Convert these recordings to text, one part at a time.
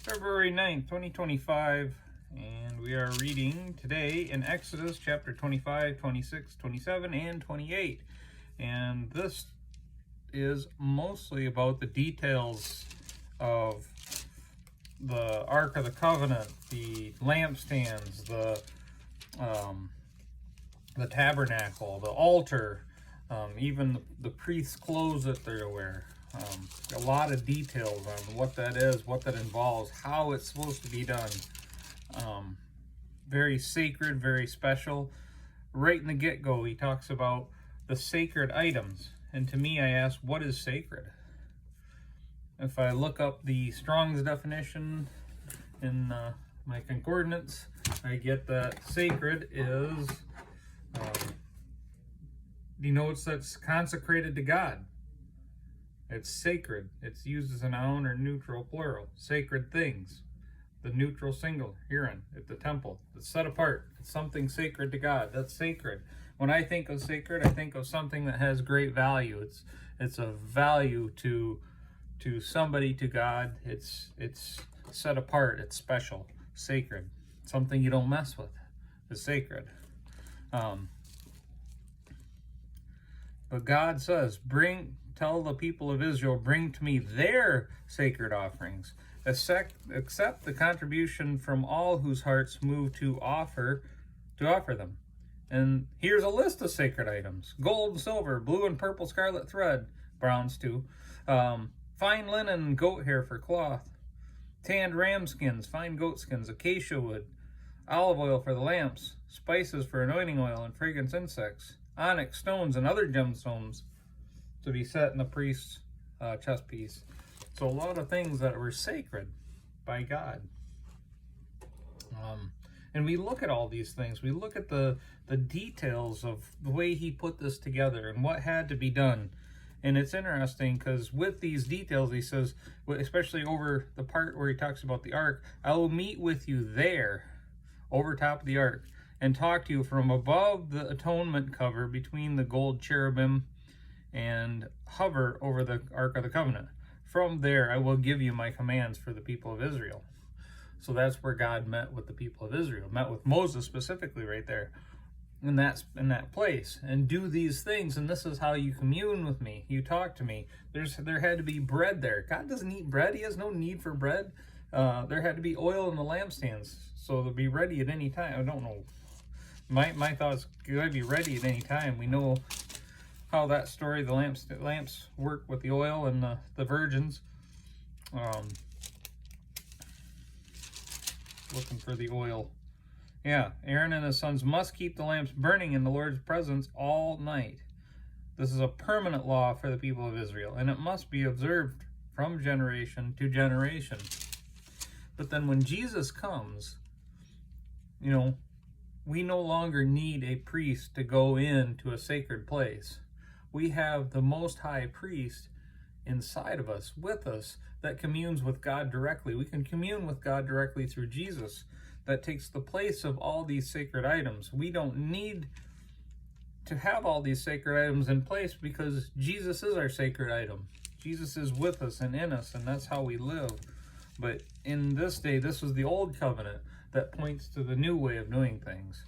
February 9th, 2025, and we are reading today in Exodus chapter 25, 26, 27, and 28. And this is mostly about the details of the Ark of the Covenant, the lampstands, the tabernacle, the altar, even the priest's clothes that they're to wear. A lot of details on what that is, what that involves, how it's supposed to be done. Very sacred, very special. Right in the get-go, he talks about the sacred items. And to me, I ask, what is sacred? If I look up the Strong's definition in my concordance, I get that sacred is denotes that's consecrated to God. It's sacred. It's used as a noun or neutral plural. Sacred things. The neutral singular, herein, at the temple. It's set apart. It's something sacred to God. That's sacred. When I think of sacred, I think of something that has great value. It's a value to somebody, to God. It's set apart. It's special. Sacred. Something you don't mess with. It's sacred. But God says, tell the people of Israel, bring to me their sacred offerings. Accept the contribution from all whose hearts move to offer them. And here's a list of sacred items: gold and silver, blue and purple scarlet thread, browns too, fine linen and goat hair for cloth, tanned ram skins, fine goat skins, acacia wood, olive oil for the lamps, spices for anointing oil and fragrance insects, onyx stones and other gemstones to be set in the priest's chest piece. So a lot of things that were sacred by God. And we look at all these things. We look at the details of the way he put this together and what had to be done. And it's interesting because with these details, he says, especially over the part where he talks about the ark, I will meet with you there, over top of the ark, and talk to you from above the atonement cover between the gold cherubim and hover over the Ark of the Covenant. From there, I will give you my commands for the people of Israel. So that's where God met with the people of Israel, met with Moses specifically right there in that place, and do these things. And this is how you commune with me. You talk to me. There had to be bread there. God doesn't eat bread. He has no need for bread. There had to be oil in the lampstands, so they'll be ready at any time. I don't know. My thoughts, gotta be ready at any time. We know how that story, the lamps work with the oil and the virgins. Looking for the oil. Yeah, Aaron and his sons must keep the lamps burning in the Lord's presence all night. This is a permanent law for the people of Israel, and it must be observed from generation to generation. But then when Jesus comes, we no longer need a priest to go into a sacred place. We have the Most High Priest inside of us, with us, that communes with God directly. We can commune with God directly through Jesus. That takes the place of all these sacred items. We don't need to have all these sacred items in place because Jesus is our sacred item. Jesus is with us and in us, and that's how we live. But in this day, this was the old covenant that points to the new way of doing things.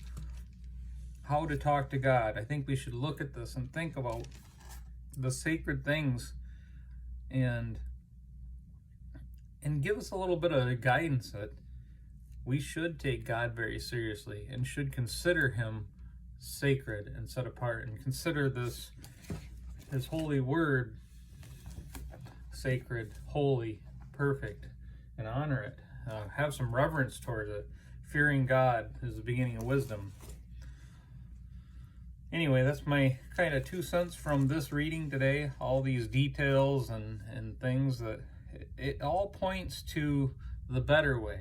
How to talk to God. I think we should look at this and think about the sacred things and give us a little bit of guidance that we should take God very seriously and should consider him sacred and set apart, and consider his holy word sacred, holy, perfect, and honor it. Have some reverence towards it. Fearing God is the beginning of wisdom. Anyway, that's my kind of 2 cents from this reading today. All these details and things that it all points to the better way.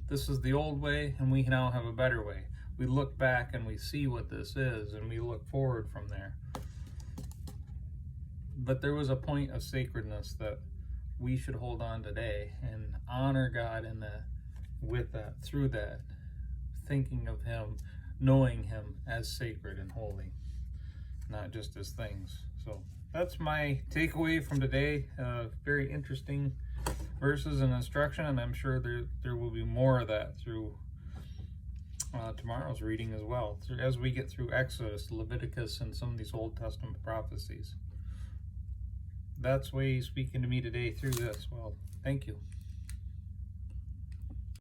This is the old way, and we now have a better way. We look back and we see what this is, and we look forward from there. But there was a point of sacredness that we should hold on today and honor God in that, with that, through that, thinking of him, knowing him as sacred and holy, not just as things. So that's my takeaway from today. Very interesting verses and instruction, and I'm sure there will be more of that through tomorrow's reading as well, as we get through Exodus, Leviticus, and some of these Old Testament prophecies. That's why he's speaking to me today through this. Well, thank you.